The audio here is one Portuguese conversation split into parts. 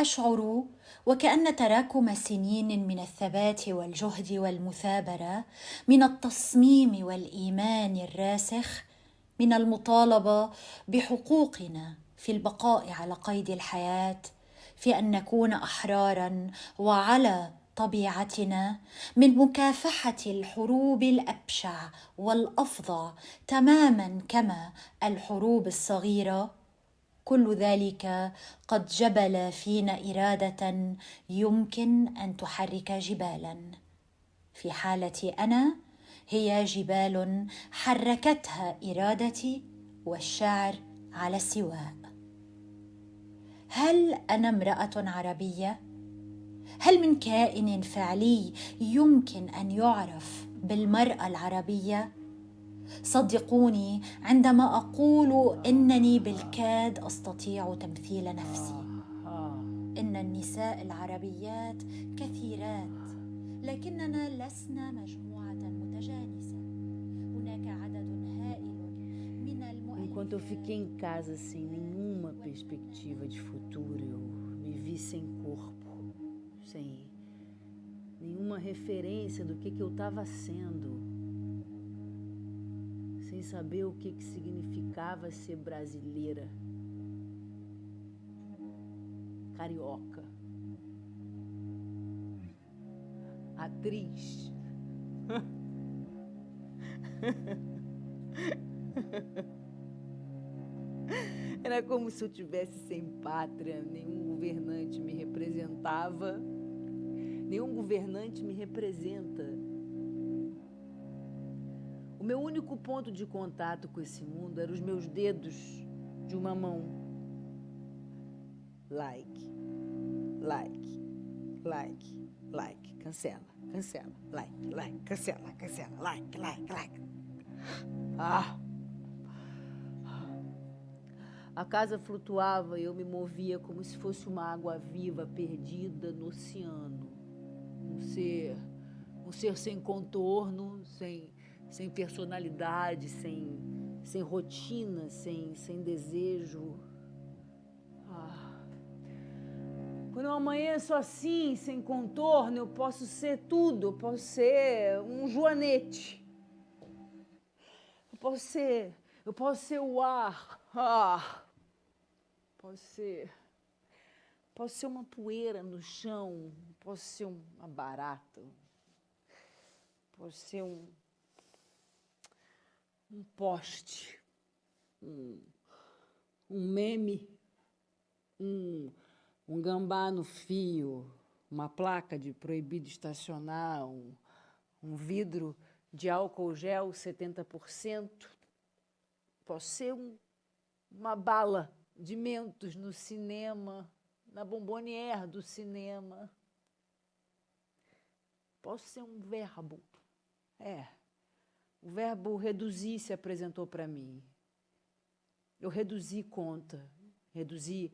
أشعر وكأن تراكم سنين من الثبات والجهد والمثابرة، من التصميم والإيمان الراسخ، من المطالبة بحقوقنا في البقاء على قيد الحياة، في أن نكون أحراراً وعلى طبيعتنا، من مكافحة الحروب الأبشع والأفظع تماماً كما الحروب الصغيرة. كل ذلك قد جبل فينا إرادة يمكن أن تحرك جبالا. في حالتي أنا، هي جبال حركتها إرادتي والشعر على السواء. هل أنا امرأة عربية؟ هل من كائن فعلي يمكن أن يعرف بالمرأة العربية؟ صدقوني عندما أقول إنني بالكاد أستطيع تمثيل نفسي. إن النساء العربيات كثيرات، لكننا لسنا مجموعة متجانسة. هناك عدد هائل من المؤلفات. Enquanto eu fiquei em casa sem nenhuma perspectiva de futuro, eu me vi sem corpo, sem nenhuma referência do que eu estava sendo, sem saber o que significava ser brasileira, carioca, atriz. Era como se eu tivesse sem pátria, nenhum governante me representava, nenhum governante me representa. O meu único ponto de contato com esse mundo eram os meus dedos de uma mão. Like, cancela, like, cancela, like. A casa flutuava e eu me movia como se fosse uma água viva perdida no oceano. Um ser sem contorno, sem personalidade, sem rotina, sem desejo. Quando eu amanheço assim, sem contorno, eu posso ser tudo. Eu posso ser um joanete. Eu posso ser o ar. Posso ser uma poeira no chão. Posso ser uma barata. Posso ser um poste. Um meme. Um gambá no fio, uma placa de proibido estacionar, um vidro de álcool gel 70%. Posso ser uma bala de mentos no cinema, na bombonière do cinema. Posso ser um verbo. O verbo reduzir se apresentou para mim. Eu reduzi conta, reduzi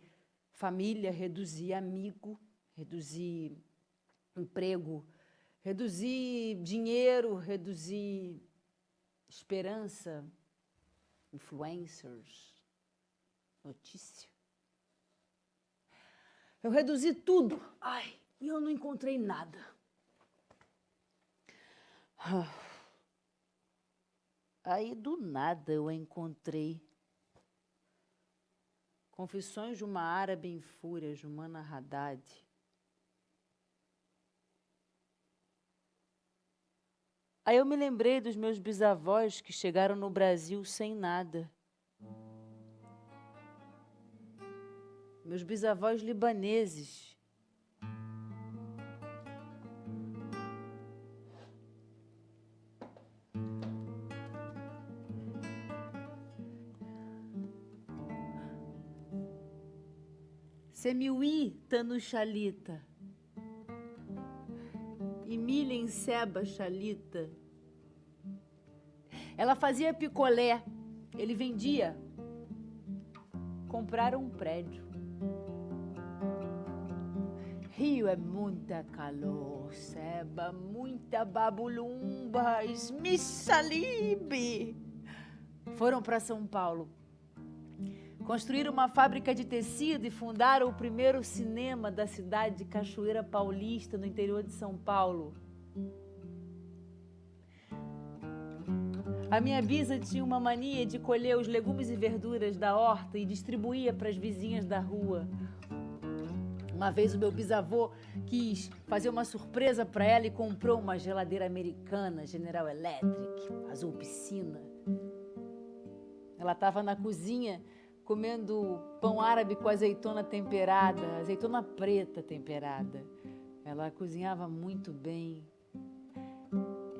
família, reduzi amigo, reduzi emprego, reduzi dinheiro, reduzi esperança, influencers, notícia. Eu reduzi tudo. E eu não encontrei nada. Aí, do nada, eu a encontrei. Confissões de uma árabe em fúria, Jumana Haddad. Aí eu me lembrei dos meus bisavós que chegaram no Brasil sem nada. Meus bisavós libaneses. Semiui Tanu Xalita, Emília Seba Xalita. Ela fazia picolé, ele vendia. Compraram um prédio. Rio é muita calor, Seba, muita babulumba, esmissalibe. Foram para São Paulo. Construíram uma fábrica de tecido e fundaram o primeiro cinema da cidade de Cachoeira Paulista, no interior de São Paulo. A minha bisa tinha uma mania de colher os legumes e verduras da horta e distribuía para as vizinhas da rua. Uma vez o meu bisavô quis fazer uma surpresa para ela e comprou uma geladeira americana, General Electric, azul piscina. Ela estava na cozinha comendo pão árabe com azeitona temperada, azeitona preta temperada. Ela cozinhava muito bem.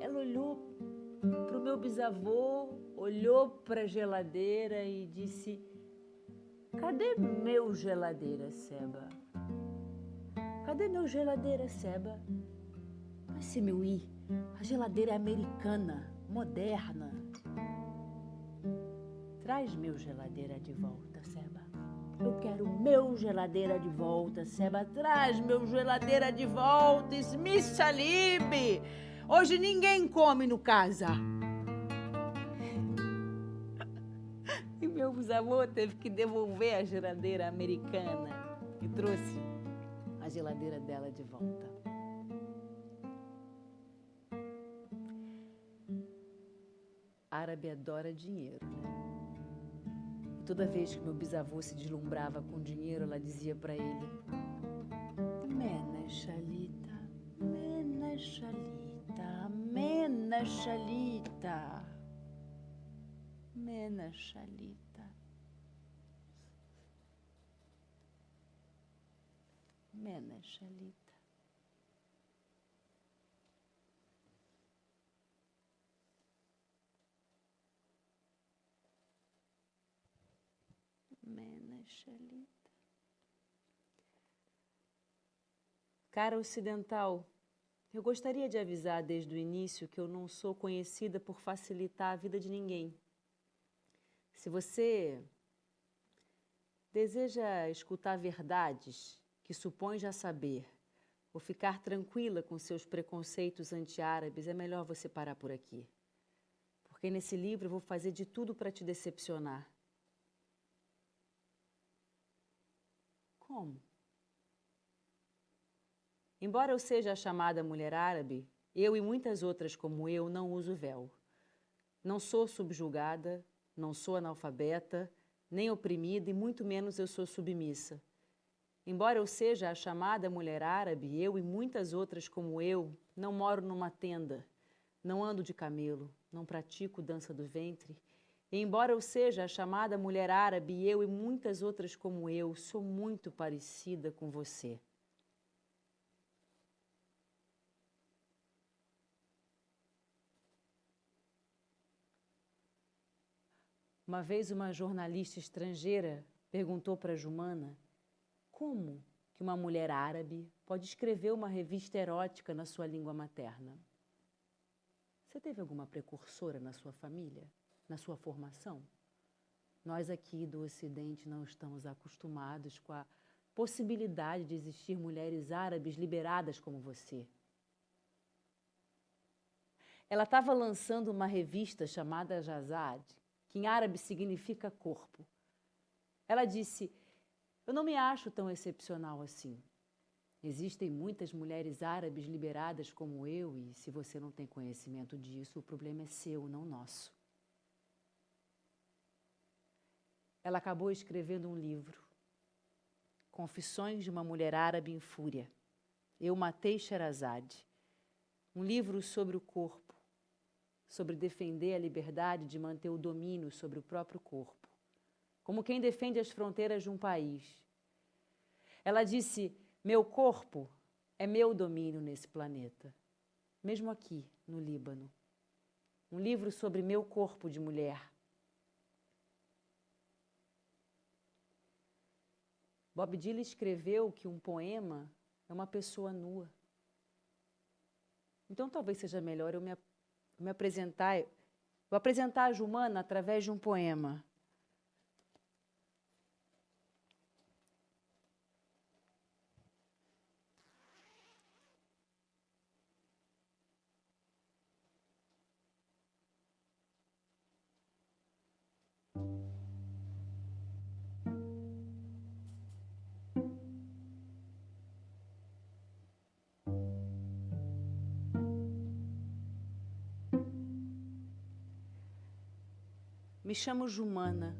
Ela olhou para o meu bisavô, olhou para a geladeira e disse: "Cadê meu geladeira, Seba? Cadê meu geladeira, Seba? Vai ser meu ir. A geladeira é americana, moderna. Traz meu geladeira de volta, Seba. Eu quero meu geladeira de volta, Seba. Traz meu geladeira de volta, Smith Salib. Hoje ninguém come no casa." E meu bisavô teve que devolver a geladeira americana e trouxe a geladeira dela de volta. Árabe adora dinheiro, né? Toda vez que meu bisavô se deslumbrava com dinheiro, ela dizia para ele: "Mena Shalita, Mena Shalita, Mena Shalita, Mena Shalita, Mena Shalita." Mena Shalita. Cara ocidental, eu gostaria de avisar desde o início que eu não sou conhecida por facilitar a vida de ninguém. Se você deseja escutar verdades que supõe já saber, ou ficar tranquila com seus preconceitos anti-árabes, é melhor você parar por aqui. Porque nesse livro eu vou fazer de tudo para te decepcionar. Como? Embora eu seja a chamada mulher árabe, eu e muitas outras como eu não uso véu. Não sou subjugada, não sou analfabeta, nem oprimida e muito menos eu sou submissa. Embora eu seja a chamada mulher árabe, eu e muitas outras como eu não moro numa tenda, não ando de camelo, não pratico dança do ventre. E embora eu seja a chamada mulher árabe, eu e muitas outras como eu sou muito parecida com você. Uma vez uma jornalista estrangeira perguntou para Jumana como que uma mulher árabe pode escrever uma revista erótica na sua língua materna. Você teve alguma precursora na sua família, na sua formação? Nós aqui do Ocidente não estamos acostumados com a possibilidade de existir mulheres árabes liberadas como você. Ela estava lançando uma revista chamada Jazad, que em árabe significa corpo. Ela disse: "Eu não me acho tão excepcional assim. Existem muitas mulheres árabes liberadas como eu e se você não tem conhecimento disso, o problema é seu, não nosso." Ela acabou escrevendo um livro, Confissões de uma Mulher Árabe em Fúria. Eu matei Sherazade. Um livro sobre o corpo, sobre defender a liberdade de manter o domínio sobre o próprio corpo, como quem defende as fronteiras de um país. Ela disse: "Meu corpo é meu domínio nesse planeta, mesmo aqui no Líbano." Um livro sobre meu corpo de mulher. Bob Dylan escreveu que um poema é uma pessoa nua. Então talvez seja melhor eu me apresentar, vou apresentar a Jumana através de um poema. Me chamo Jumana.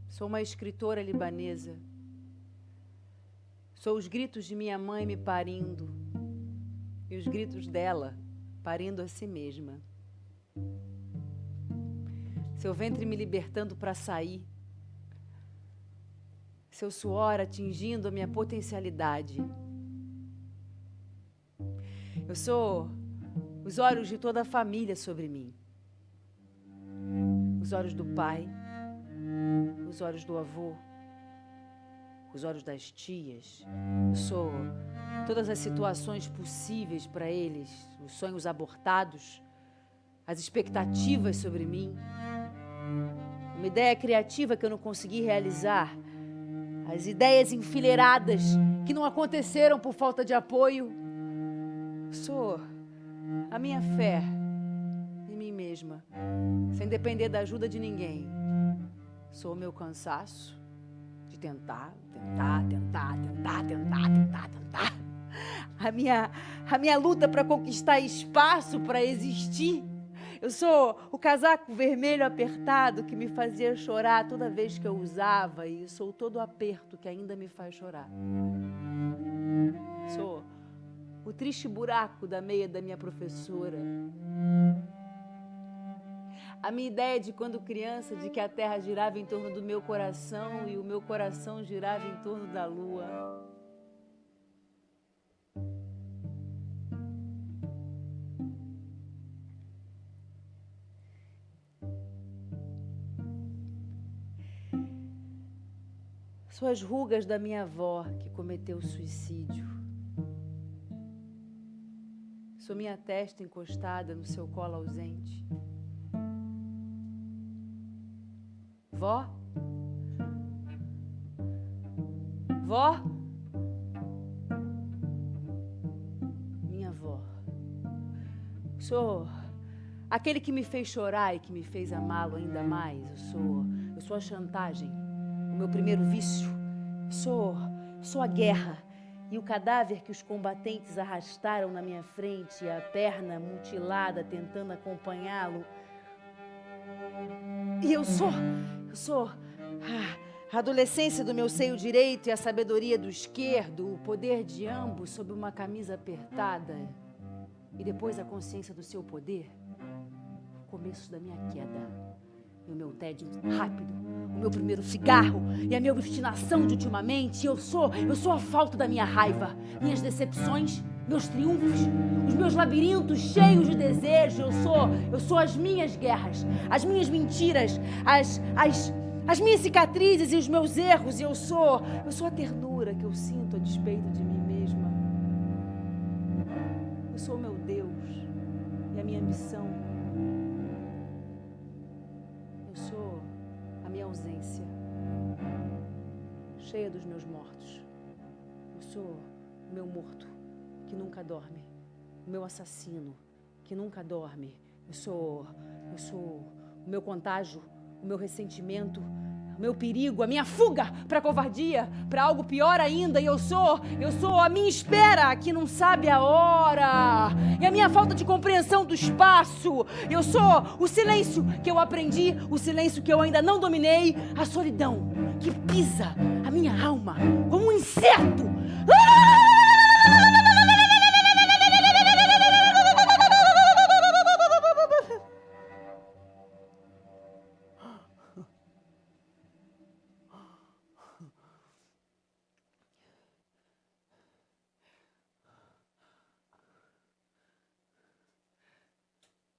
Sou uma escritora libanesa. Sou os gritos de minha mãe me parindo e os gritos dela parindo a si mesma. Seu ventre me libertando para sair. Seu suor atingindo a minha potencialidade. Eu sou os olhos de toda a família sobre mim. Os olhos do pai, os olhos do avô, os olhos das tias. Eu sou todas as situações possíveis para eles, os sonhos abortados, as expectativas sobre mim, uma ideia criativa que eu não consegui realizar, as ideias enfileiradas que não aconteceram por falta de apoio. Eu sou a minha fé em mim mesma, sem depender da ajuda de ninguém. Sou o meu cansaço de tentar. A minha luta para conquistar espaço, para existir. Eu sou o casaco vermelho apertado que me fazia chorar toda vez que eu usava, e sou todo o aperto que ainda me faz chorar. Sou o triste buraco da meia da minha professora. A minha ideia de quando criança, de que a terra girava em torno do meu coração e o meu coração girava em torno da lua. São as rugas da minha avó que cometeu suicídio. Sou minha testa encostada no seu colo ausente. Vó? Vó? Minha avó. Sou aquele que me fez chorar e que me fez amá-lo ainda mais. Eu sou a chantagem, o meu primeiro vício. Sou a guerra e o cadáver que os combatentes arrastaram na minha frente, e a perna mutilada tentando acompanhá-lo. E eu sou a adolescência do meu seio direito e a sabedoria do esquerdo, o poder de ambos sob uma camisa apertada. E depois a consciência do seu poder, o começo da minha queda. E o meu tédio rápido, o meu primeiro cigarro e a minha obstinação de ultimamente. Eu sou a falta da minha raiva, minhas decepções, meus triunfos, os meus labirintos cheios de desejo. Eu sou as minhas guerras, as minhas mentiras, as minhas cicatrizes e os meus erros. E eu sou a ternura que eu sinto a despeito de mim mesma. Eu sou o meu Deus e a minha missão. Eu sou a minha ausência, cheia dos meus mortos. Eu sou o meu morto que nunca dorme, o meu assassino que nunca dorme. Eu sou o meu contágio, o meu ressentimento, o meu perigo, a minha fuga para a covardia, para algo pior ainda. E eu sou a minha espera que não sabe a hora, e a minha falta de compreensão do espaço. Eu sou o silêncio que eu aprendi, o silêncio que eu ainda não dominei, a solidão que pisa a minha alma como um inseto.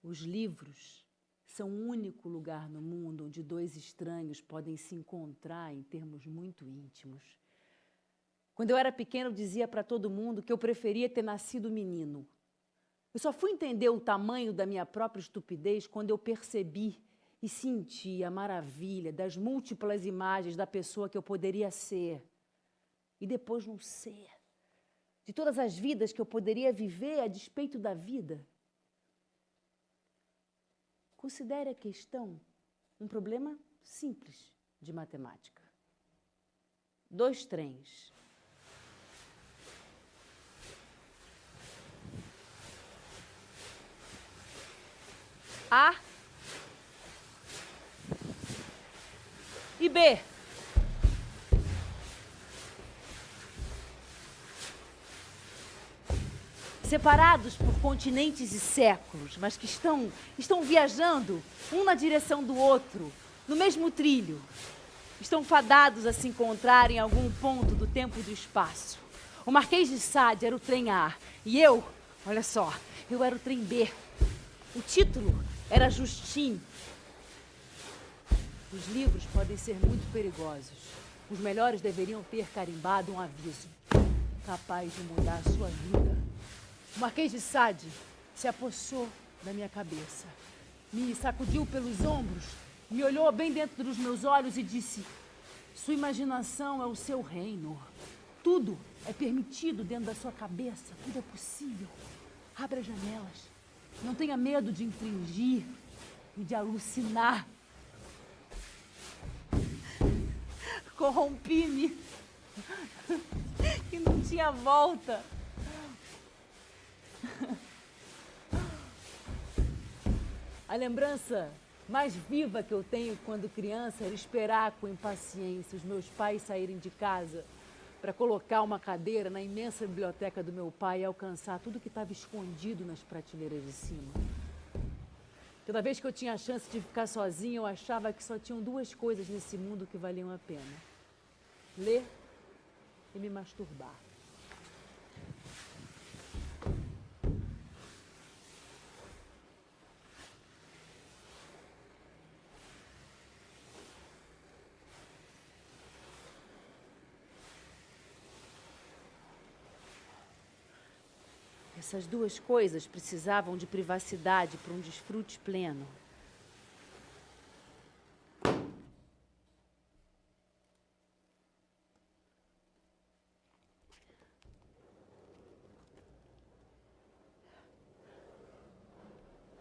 Os livros são o único lugar no mundo onde dois estranhos podem se encontrar em termos muito íntimos. Quando eu era pequena, eu dizia para todo mundo que eu preferia ter nascido menino. Eu só fui entender o tamanho da minha própria estupidez quando eu percebi e senti a maravilha das múltiplas imagens da pessoa que eu poderia ser e depois não ser, de todas as vidas que eu poderia viver a despeito da vida. Considere a questão um problema simples de matemática. 2 trens. A B. Separados por continentes e séculos, mas que estão viajando um na direção do outro, no mesmo trilho. Estão fadados a se encontrar em algum ponto do tempo e do espaço. O Marquês de Sade era o trem A e eu, olha só, eu era o trem B. O título era Justin. Os livros podem ser muito perigosos. Os melhores deveriam ter carimbado um aviso, capaz de mudar a sua vida. O Marquês de Sade se apossou da minha cabeça, me sacudiu pelos ombros, me olhou bem dentro dos meus olhos e disse: sua imaginação é o seu reino. Tudo é permitido dentro da sua cabeça, tudo é possível. Abra as janelas. Não tenha medo de infringir e de alucinar. Corrompi-me e não tinha volta. A lembrança mais viva que eu tenho quando criança era esperar com impaciência os meus pais saírem de casa para colocar uma cadeira na imensa biblioteca do meu pai e alcançar tudo que estava escondido nas prateleiras de cima. Toda vez que eu tinha a chance de ficar sozinha, eu achava que só tinham duas coisas nesse mundo que valiam a pena: ler e me masturbar. Essas duas coisas precisavam de privacidade para um desfrute pleno.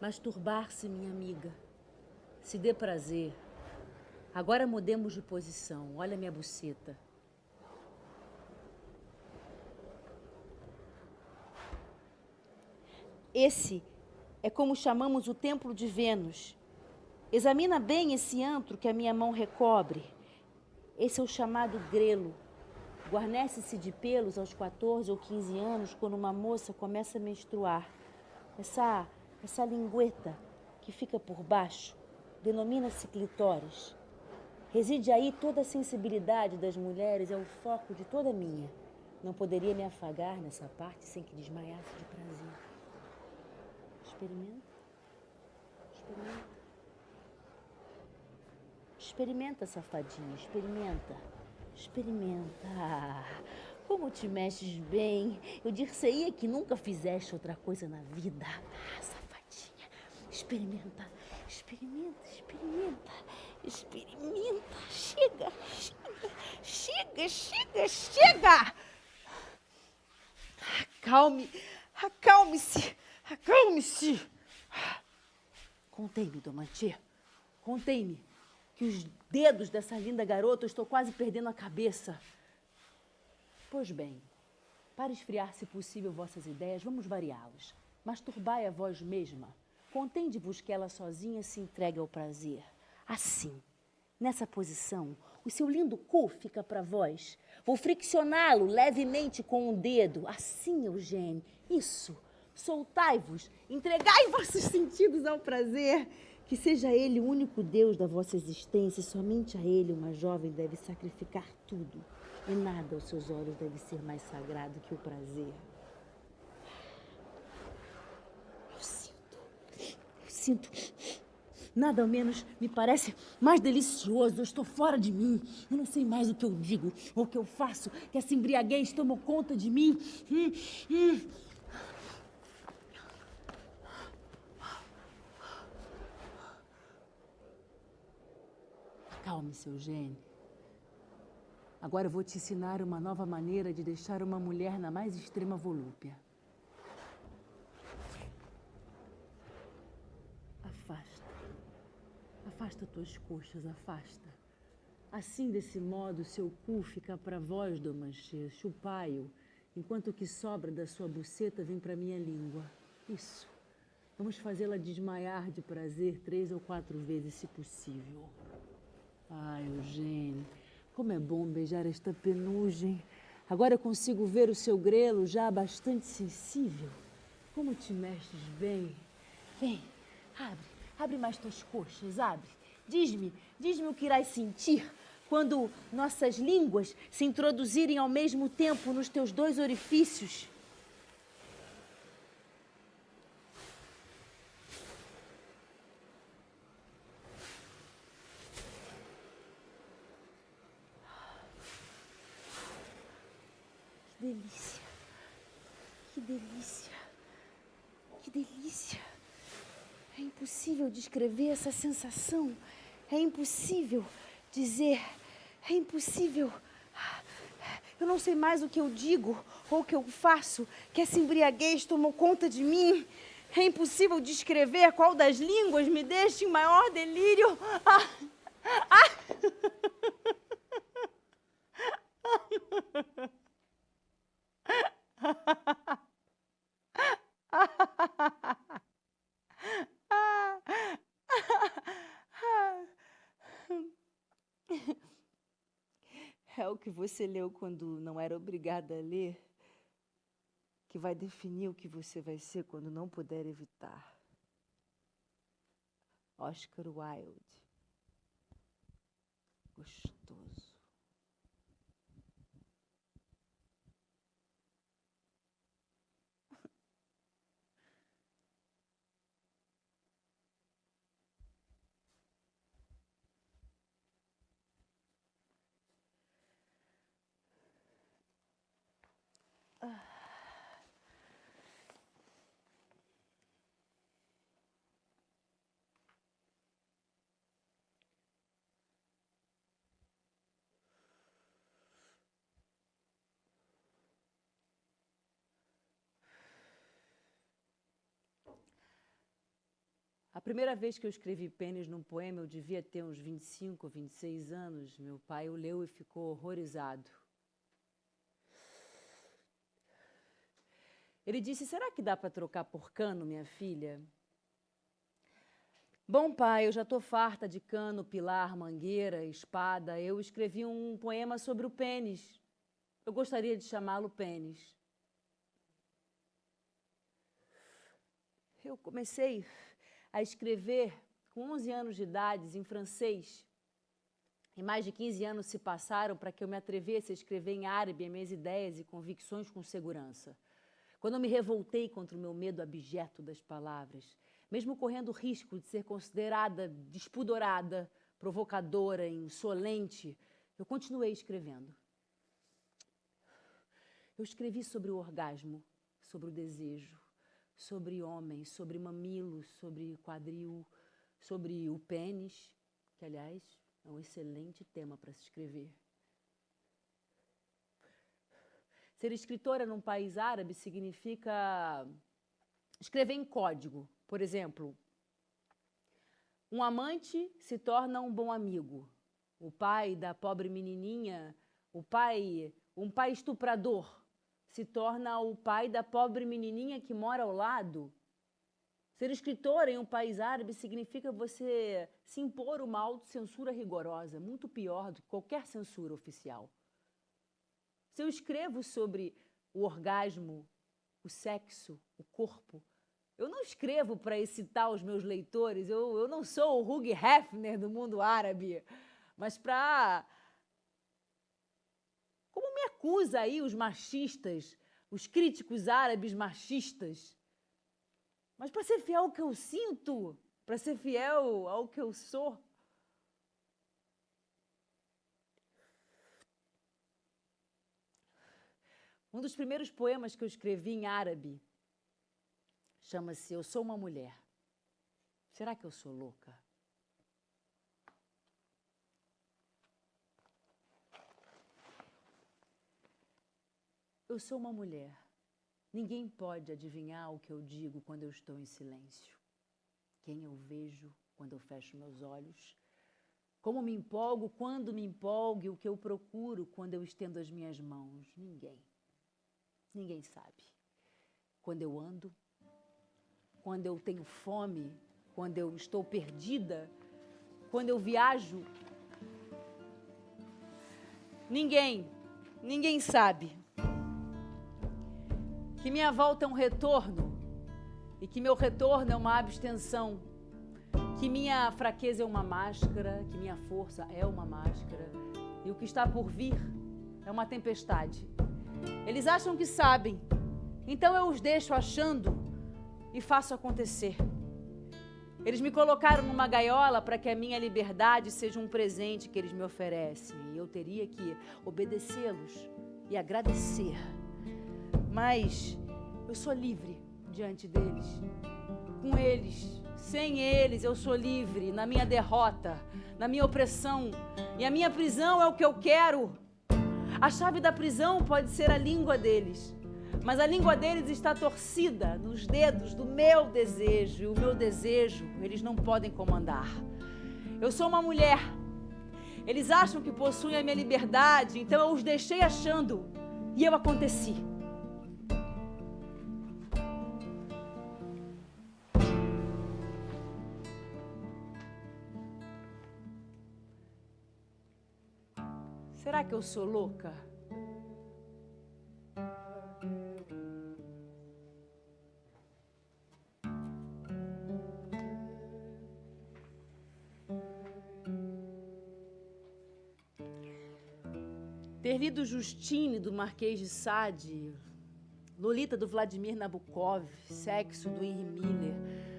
Masturbar-se, minha amiga. Se dê prazer. Agora mudemos de posição. Olha minha buceta. Esse é como chamamos o templo de Vênus. Examina bem esse antro que a minha mão recobre. Esse é o chamado grelo. Guarnece-se de pelos aos 14 ou 15 anos, quando uma moça começa a menstruar. Essa lingueta que fica por baixo denomina-se clitóris. Reside aí toda a sensibilidade das mulheres, é o foco de toda a minha. Não poderia me afagar nessa parte sem que desmaiasse de prazer. Experimenta. Experimenta. Experimenta, safadinha. Experimenta. Experimenta. Como te mexes bem. Eu dir-se-ia que nunca fizeste outra coisa na vida. Safadinha. Experimenta. Experimenta. Experimenta. Experimenta. Chega. Chega. Chega. Chega. Chega. Acalme. Acalme-se. Acalme-se! Contei-me, Domantier. Contei-me que os dedos dessa linda garota eu estou quase perdendo a cabeça. Pois bem, para esfriar, se possível, vossas ideias, vamos variá-las. Masturbai a vós mesma. Contende-vos que ela sozinha se entregue ao prazer. Assim, nessa posição, o seu lindo cu fica para vós. Vou friccioná-lo levemente com o dedo. Assim, Eugênio. Isso. Soltai-vos, entregai vossos sentidos ao prazer, que seja ele o único Deus da vossa existência, e somente a ele uma jovem deve sacrificar tudo, e nada aos seus olhos deve ser mais sagrado que o prazer. Eu sinto, nada ao menos me parece mais delicioso, eu estou fora de mim, eu não sei mais o que eu digo, ou o que eu faço, que essa embriaguez tomou conta de mim. Calme-se, Eugênio. Agora eu vou te ensinar uma nova maneira de deixar uma mulher na mais extrema volúpia. Afasta. Afasta tuas coxas, afasta. Assim, desse modo, seu cu fica para vós, Domantier. Chupai-o, enquanto o que sobra da sua buceta vem para minha língua. Isso. Vamos fazê-la desmaiar de prazer 3 ou 4 vezes, se possível. Ai, Eugênio, como é bom beijar esta penugem. Agora eu consigo ver o seu grelo já bastante sensível. Como te mexes bem. Vem, abre mais tuas coxas, abre. Diz-me o que irás sentir quando nossas línguas se introduzirem ao mesmo tempo nos teus dois orifícios. Que delícia, que delícia, que delícia. É impossível descrever essa sensação, é impossível dizer, é impossível. Eu não sei mais o que eu digo ou o que eu faço, que essa embriaguez tomou conta de mim. É impossível descrever qual das línguas me deixa em maior delírio. É o que você leu quando não era obrigada a ler, que vai definir o que você vai ser quando não puder evitar. Oscar Wilde. Gostoso. A primeira vez que eu escrevi pênis num poema, eu devia ter uns 25 ou 26 anos. Meu pai o leu e ficou horrorizado. Ele disse, será que dá para trocar por cano, minha filha? Bom, pai, eu já estou farta de cano, pilar, mangueira, espada. Eu escrevi um poema sobre o pênis. Eu gostaria de chamá-lo pênis. Eu comecei a escrever com 11 anos de idade em francês. E mais de 15 anos se passaram para que eu me atrevesse a escrever em árabe as minhas ideias e convicções com segurança. Quando eu me revoltei contra o meu medo abjeto das palavras, mesmo correndo o risco de ser considerada despudorada, provocadora, insolente, eu continuei escrevendo. Eu escrevi sobre o orgasmo, sobre o desejo, sobre homens, sobre mamilos, sobre quadril, sobre o pênis, que, aliás, é um excelente tema para se escrever. Ser escritora num país árabe significa escrever em código. Por exemplo, um amante se torna um bom amigo. O pai da pobre menininha, um pai estuprador, se torna o pai da pobre menininha que mora ao lado. Ser escritora em um país árabe significa você se impor uma autocensura rigorosa, muito pior do que qualquer censura oficial. Se eu escrevo sobre o orgasmo, o sexo, o corpo, eu não escrevo para excitar os meus leitores, eu não sou o Hugh Hefner do mundo árabe, mas para... Como me acusa aí os machistas, os críticos árabes machistas? Mas para ser fiel ao que eu sinto, para ser fiel ao que eu sou. Um dos primeiros poemas que eu escrevi em árabe chama-se Eu Sou uma Mulher. Será que eu sou louca? Eu sou uma mulher. Ninguém pode adivinhar o que eu digo quando eu estou em silêncio. Quem eu vejo quando eu fecho meus olhos. Como me empolgo quando me empolgo e o que eu procuro quando eu estendo as minhas mãos. Ninguém. Ninguém sabe. Quando eu ando, quando eu tenho fome, quando eu estou perdida, quando eu viajo, Ninguém sabe que minha volta é um retorno e que meu retorno é uma abstenção, que minha fraqueza é uma máscara, que minha força é uma máscara e o que está por vir é uma tempestade. Eles acham que sabem, então eu os deixo achando e faço acontecer. Eles me colocaram numa gaiola para que a minha liberdade seja um presente que eles me oferecem. E eu teria que obedecê-los e agradecer. Mas eu sou livre diante deles. Com eles, sem eles, eu sou livre na minha derrota, na minha opressão. E a minha prisão é o que eu quero. A chave da prisão pode ser a língua deles. Mas a língua deles está torcida nos dedos do meu desejo. E o meu desejo, eles não podem comandar. Eu sou uma mulher. Eles acham que possuem a minha liberdade, então eu os deixei achando. E eu aconteci. Será que eu sou louca? Ter lido Justine, do Marquês de Sade, Lolita, do Vladimir Nabokov, Sexo, do Henry Miller,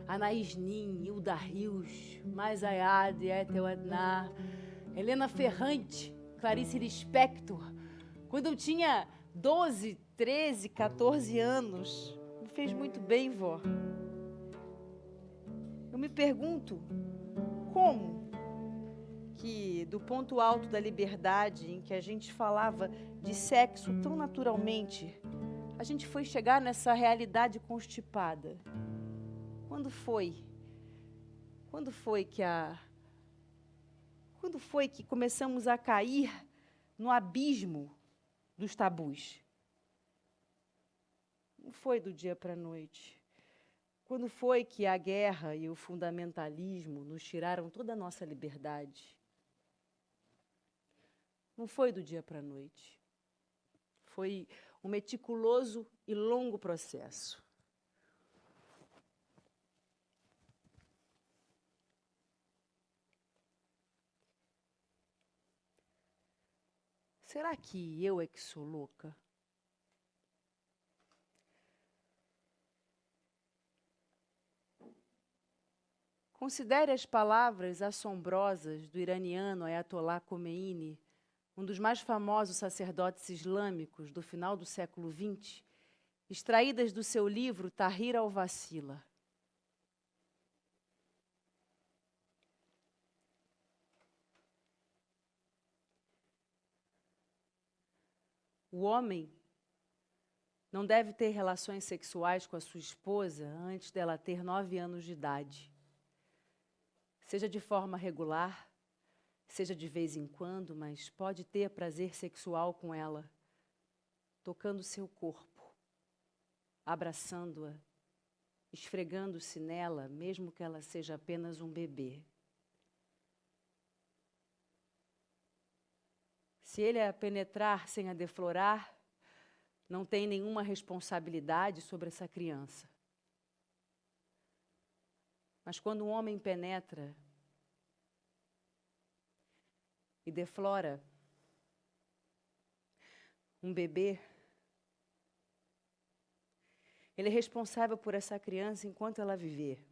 Anaïs Nin, Hilda Rios, Mais Ayad, Ethel Adnar, Helena Ferrante, Clarice Lispector, quando eu tinha 12, 13, 14 anos. Me fez muito bem, vó. Eu me pergunto, como que do ponto alto da liberdade, em que a gente falava de sexo tão naturalmente, a gente foi chegar nessa realidade constipada? Quando foi? Quando foi que começamos a cair no abismo dos tabus? Não foi do dia para a noite. Quando foi que a guerra e o fundamentalismo nos tiraram toda a nossa liberdade? Não foi do dia para a noite. Foi um meticuloso e longo processo. Será que eu é que sou louca? Considere as palavras assombrosas do iraniano Ayatollah Khomeini, um dos mais famosos sacerdotes islâmicos do final do século XX, extraídas do seu livro Tahrir al-Wasila. O homem não deve ter relações sexuais com a sua esposa antes dela ter 9 anos de idade. Seja de forma regular, seja de vez em quando, mas pode ter prazer sexual com ela, tocando seu corpo, abraçando-a, esfregando-se nela, mesmo que ela seja apenas um bebê. Se ele a penetrar sem a deflorar, não tem nenhuma responsabilidade sobre essa criança. Mas quando um homem penetra e deflora um bebê, ele é responsável por essa criança enquanto ela viver.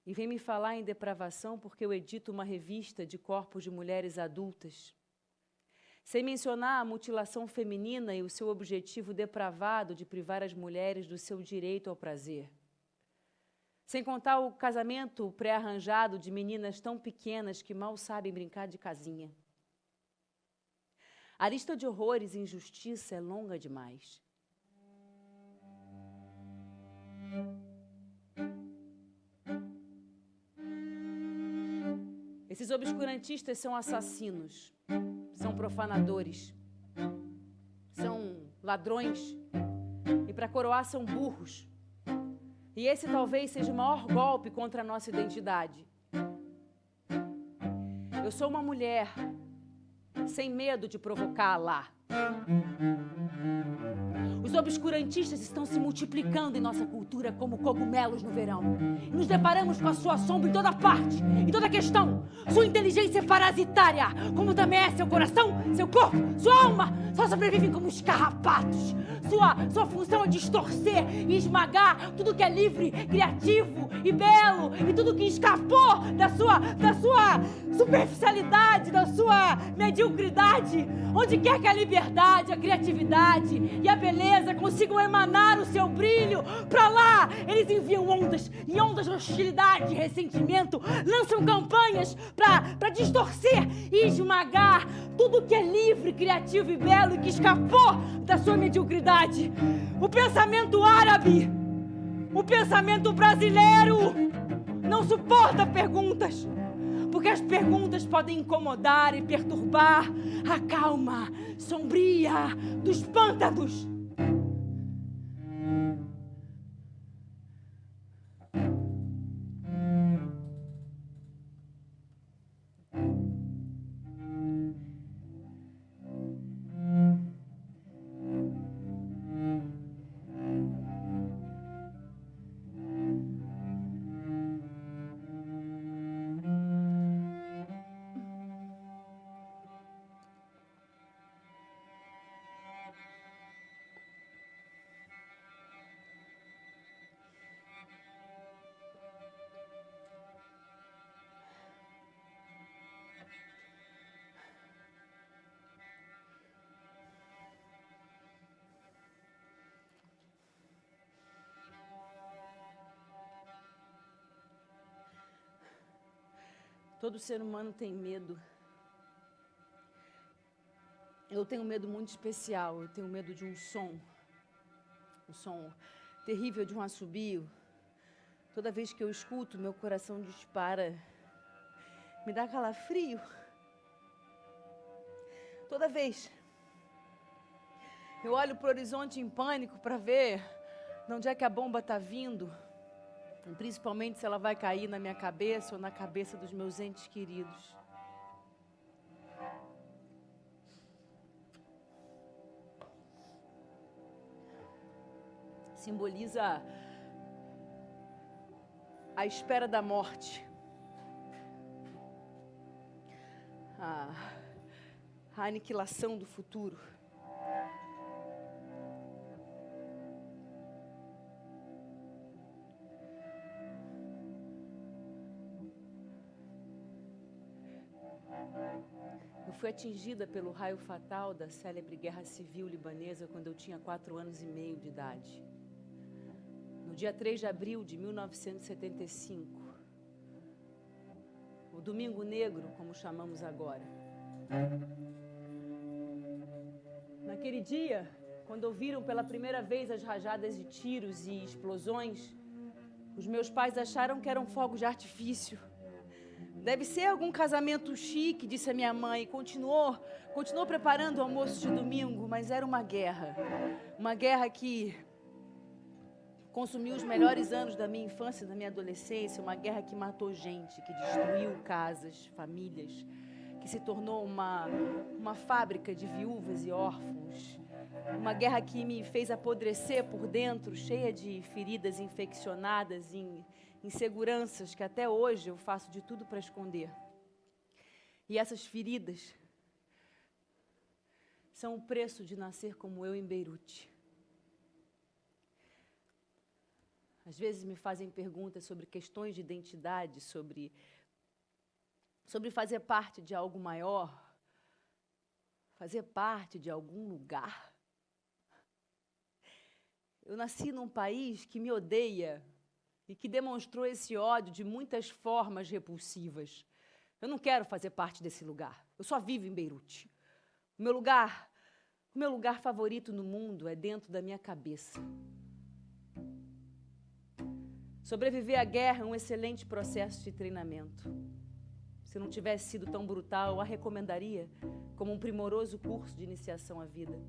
E vem me falar em depravação porque eu edito uma revista de corpos de mulheres adultas, sem mencionar a mutilação feminina e o seu objetivo depravado de privar as mulheres do seu direito ao prazer. Sem contar o casamento pré-arranjado de meninas tão pequenas que mal sabem brincar de casinha. A lista de horrores e injustiça é longa demais. Esses obscurantistas são assassinos, são profanadores, são ladrões e, para coroar, são burros. E esse talvez seja o maior golpe contra a nossa identidade. Eu sou uma mulher sem medo de provocá-la. Os obscurantistas estão se multiplicando em nossa cultura como cogumelos no verão. E nos deparamos com a sua sombra em toda parte, em toda questão. Sua inteligência é parasitária, como também é seu coração, seu corpo, sua alma. Só sobrevivem como os carrapatos. Sua função é distorcer e esmagar tudo que é livre, criativo e belo. E tudo que escapou da sua superficialidade, da sua mediocridade. Onde quer que a liberdade, a criatividade e a beleza consigam emanar o seu brilho, pra lá eles enviam ondas e ondas de hostilidade e ressentimento, lançam campanhas pra distorcer e esmagar tudo que é livre, criativo e belo e que escapou da sua mediocridade. O pensamento árabe, o pensamento brasileiro não suporta perguntas. Porque as perguntas podem incomodar e perturbar a calma sombria dos pântanos. Todo ser humano tem medo. Eu tenho um medo muito especial. Eu tenho medo de um som terrível de um assobio. Toda vez que eu escuto, meu coração dispara. Me dá calafrio. Toda vez. Eu olho para o horizonte em pânico para ver de onde é que a bomba está vindo. E principalmente se ela vai cair na minha cabeça ou na cabeça dos meus entes queridos. Simboliza a espera da morte. A aniquilação do futuro. Eu fui atingida pelo raio fatal da célebre Guerra Civil Libanesa quando eu tinha 4 anos e meio de idade. No dia 3 de abril de 1975. O Domingo Negro, como chamamos agora. Naquele dia, quando ouviram pela primeira vez as rajadas de tiros e explosões, os meus pais acharam que eram fogos de artifício. Deve ser algum casamento chique, disse a minha mãe. Continuou preparando o almoço de domingo, mas era uma guerra. Uma guerra que consumiu os melhores anos da minha infância e da minha adolescência. Uma guerra que matou gente, que destruiu casas, famílias, que se tornou uma fábrica de viúvas e órfãos. Uma guerra que me fez apodrecer por dentro, cheia de feridas infeccionadas, inseguranças que até hoje eu faço de tudo para esconder. E essas feridas são o preço de nascer como eu em Beirute. Às vezes me fazem perguntas sobre questões de identidade, sobre fazer parte de algo maior, fazer parte de algum lugar. Eu nasci num país que me odeia e que demonstrou esse ódio de muitas formas repulsivas. Eu não quero fazer parte desse lugar. Eu só vivo em Beirute. O meu lugar favorito no mundo é dentro da minha cabeça. Sobreviver à guerra é um excelente processo de treinamento. Se não tivesse sido tão brutal, eu a recomendaria como um primoroso curso de iniciação à vida.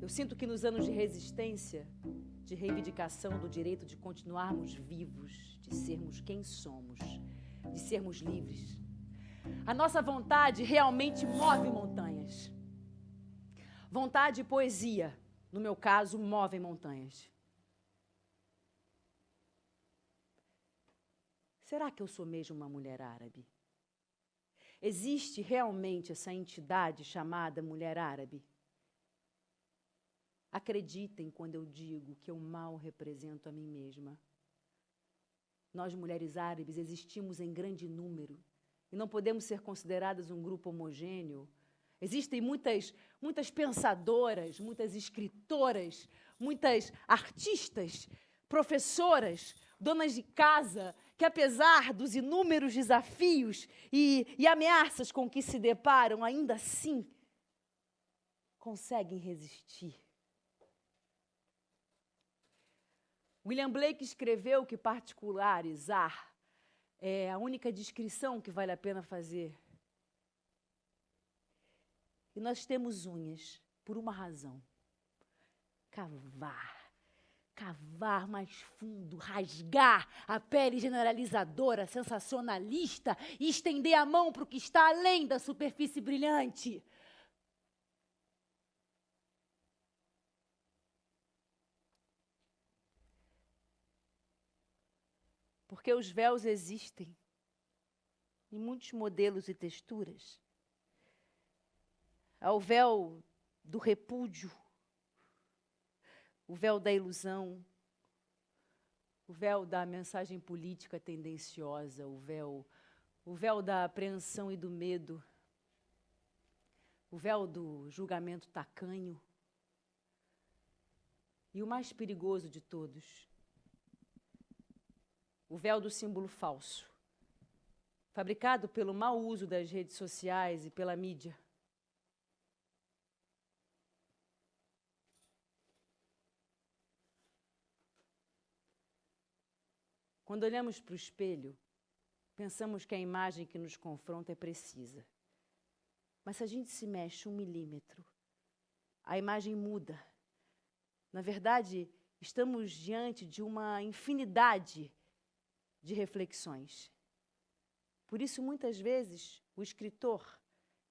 Eu sinto que nos anos de resistência, de reivindicação do direito de continuarmos vivos, de sermos quem somos, de sermos livres, a nossa vontade realmente move montanhas. Vontade e poesia, no meu caso, movem montanhas. Será que eu sou mesmo uma mulher árabe? Existe realmente essa entidade chamada mulher árabe? Acreditem quando eu digo que eu mal represento a mim mesma. Nós, mulheres árabes, existimos em grande número e não podemos ser consideradas um grupo homogêneo. Existem muitas pensadoras, muitas escritoras, muitas artistas, professoras, donas de casa, que apesar dos inúmeros desafios e ameaças com que se deparam, ainda assim conseguem resistir. William Blake escreveu que particularizar é a única descrição que vale a pena fazer. E nós temos unhas por uma razão: cavar mais fundo, rasgar a pele generalizadora, sensacionalista e estender a mão para o que está além da superfície brilhante. Porque os véus existem em muitos modelos e texturas. Há o véu do repúdio, o véu da ilusão, o véu da mensagem política tendenciosa, o véu da apreensão e do medo, o véu do julgamento tacanho e o mais perigoso de todos, o véu do símbolo falso, fabricado pelo mau uso das redes sociais e pela mídia. Quando olhamos para o espelho, pensamos que a imagem que nos confronta é precisa. Mas se a gente se mexe 1 milímetro, a imagem muda. Na verdade, estamos diante de uma infinidade de reflexões. Por isso, muitas vezes, o escritor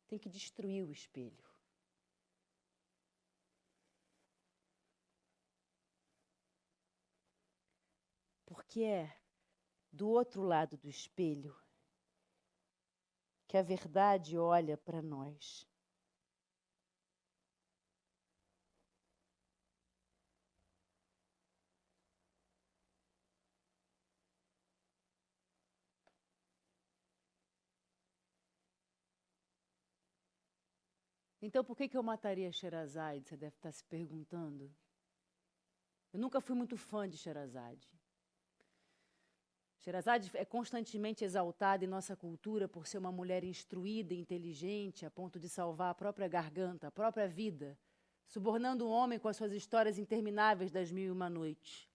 tem que destruir o espelho. Porque é do outro lado do espelho que a verdade olha para nós. Então, por que eu mataria Sherazade? Você deve estar se perguntando. Eu nunca fui muito fã de Sherazade. Sherazade é constantemente exaltada em nossa cultura por ser uma mulher instruída e inteligente a ponto de salvar a própria garganta, a própria vida, subornando o homem com as suas histórias intermináveis das 1001 Noites.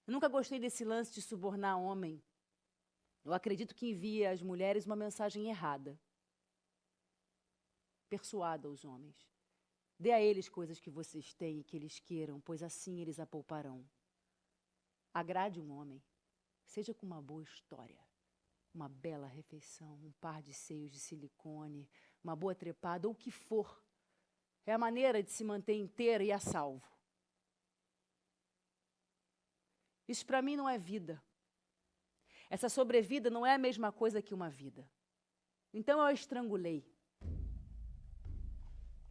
Eu nunca gostei desse lance de subornar homem. Eu acredito que envia às mulheres uma mensagem errada. Persuada os homens. Dê a eles coisas que vocês têm e que eles queiram, pois assim eles a pouparão. Agrade um homem, seja com uma boa história, uma bela refeição, um par de seios de silicone, uma boa trepada, ou o que for. É a maneira de se manter inteira e a salvo. Isso para mim não é vida. Essa sobrevida não é a mesma coisa que uma vida. Então eu a estrangulei.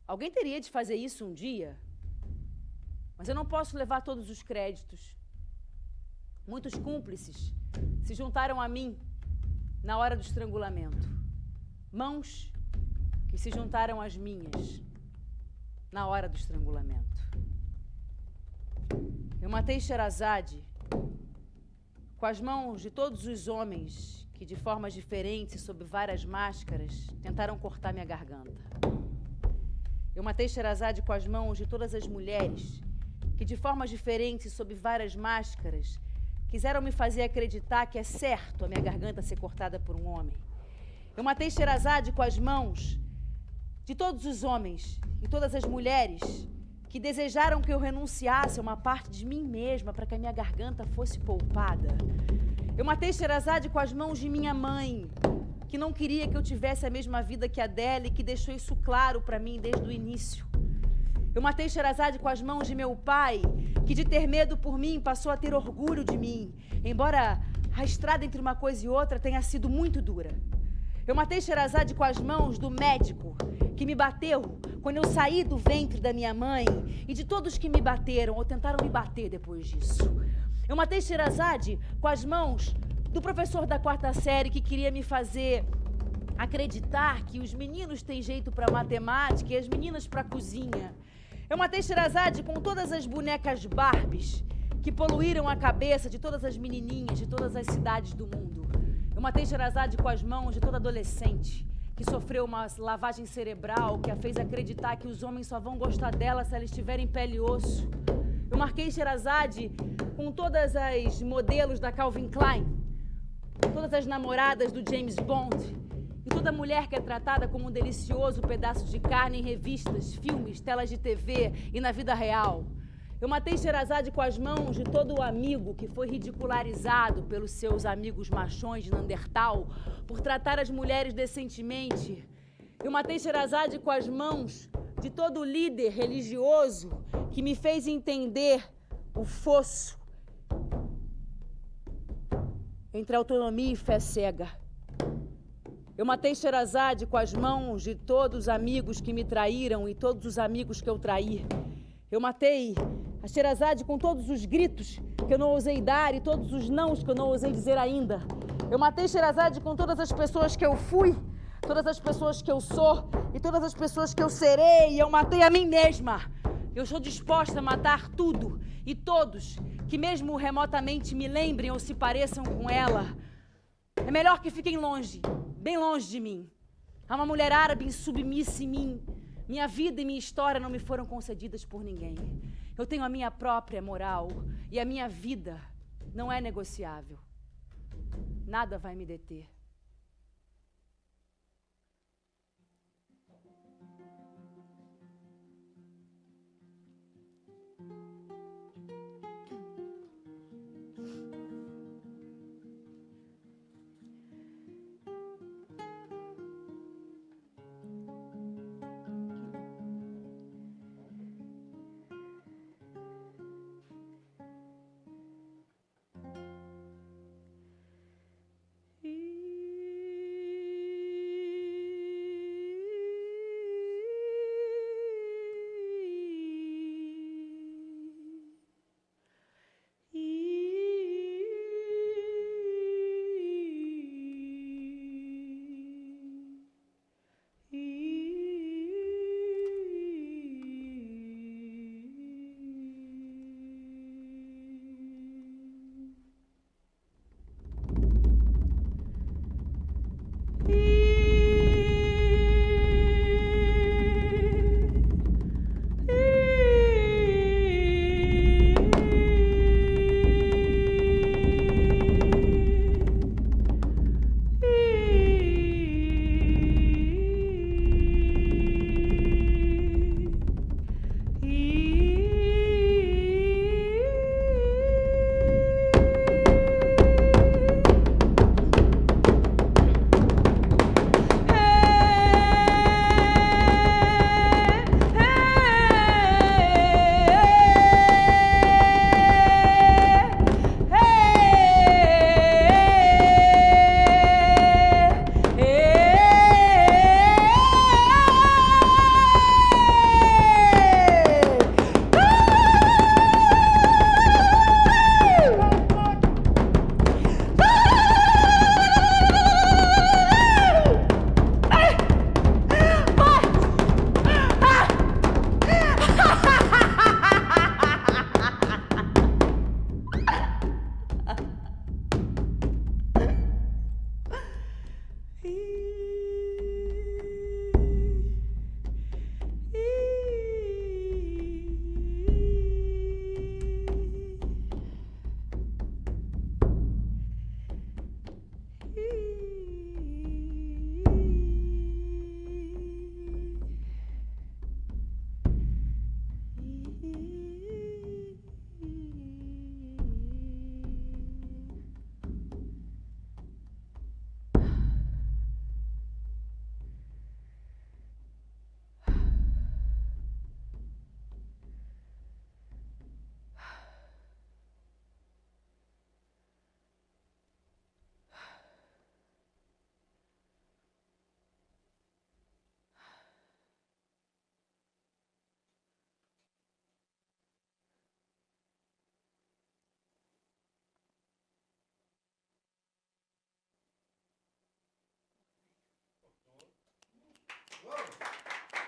Alguém teria de fazer isso um dia, mas eu não posso levar todos os créditos. Muitos cúmplices se juntaram a mim na hora do estrangulamento. Mãos que se juntaram às minhas na hora do estrangulamento. Eu matei Sherazade com as mãos de todos os homens que, de formas diferentes e sob várias máscaras, tentaram cortar minha garganta. Eu matei Sherazade com as mãos de todas as mulheres que, de formas diferentes e sob várias máscaras, quiseram me fazer acreditar que é certo a minha garganta ser cortada por um homem. Eu matei Sherazade com as mãos de todos os homens e todas as mulheres que desejaram que eu renunciasse a uma parte de mim mesma para que a minha garganta fosse poupada. Eu matei Sherazade com as mãos de minha mãe, que não queria que eu tivesse a mesma vida que a dela e que deixou isso claro para mim desde o início. Eu matei Sherazade com as mãos de meu pai, que de ter medo por mim passou a ter orgulho de mim, embora a estrada entre uma coisa e outra tenha sido muito dura. Eu matei Sherazade com as mãos do médico, que me bateu quando eu saí do ventre da minha mãe e de todos que me bateram ou tentaram me bater depois disso. Eu matei Sherazade com as mãos do professor da 4ª série que queria me fazer acreditar que os meninos têm jeito para matemática e as meninas para cozinha. Eu matei Sherazade com todas as bonecas Barbies que poluíram a cabeça de todas as menininhas de todas as cidades do mundo. Eu matei Sherazade com as mãos de toda adolescente que sofreu uma lavagem cerebral que a fez acreditar que os homens só vão gostar dela se elas tiverem pele e osso. Eu marquei Sherazade com todas as modelos da Calvin Klein, todas as namoradas do James Bond e toda mulher que é tratada como um delicioso pedaço de carne em revistas, filmes, telas de TV e na vida real. Eu matei Sherazade com as mãos de todo o amigo que foi ridicularizado pelos seus amigos machões de Neandertal por tratar as mulheres decentemente. Eu matei Sherazade com as mãos de todo o líder religioso que me fez entender o fosso entre autonomia e fé cega. Eu matei Sherazade com as mãos de todos os amigos que me traíram e todos os amigos que eu traí. Eu matei a Sherazade com todos os gritos que eu não ousei dar e todos os nãos que eu não ousei dizer ainda. Eu matei Sherazade com todas as pessoas que eu fui, todas as pessoas que eu sou e todas as pessoas que eu serei. E eu matei a mim mesma. Eu estou disposta a matar tudo e todos que mesmo remotamente me lembrem ou se pareçam com ela. É melhor que fiquem longe, bem longe de mim. Há uma mulher árabe insubmissa em mim. Minha vida e minha história não me foram concedidas por ninguém. Eu tenho a minha própria moral e a minha vida não é negociável. Nada vai me deter.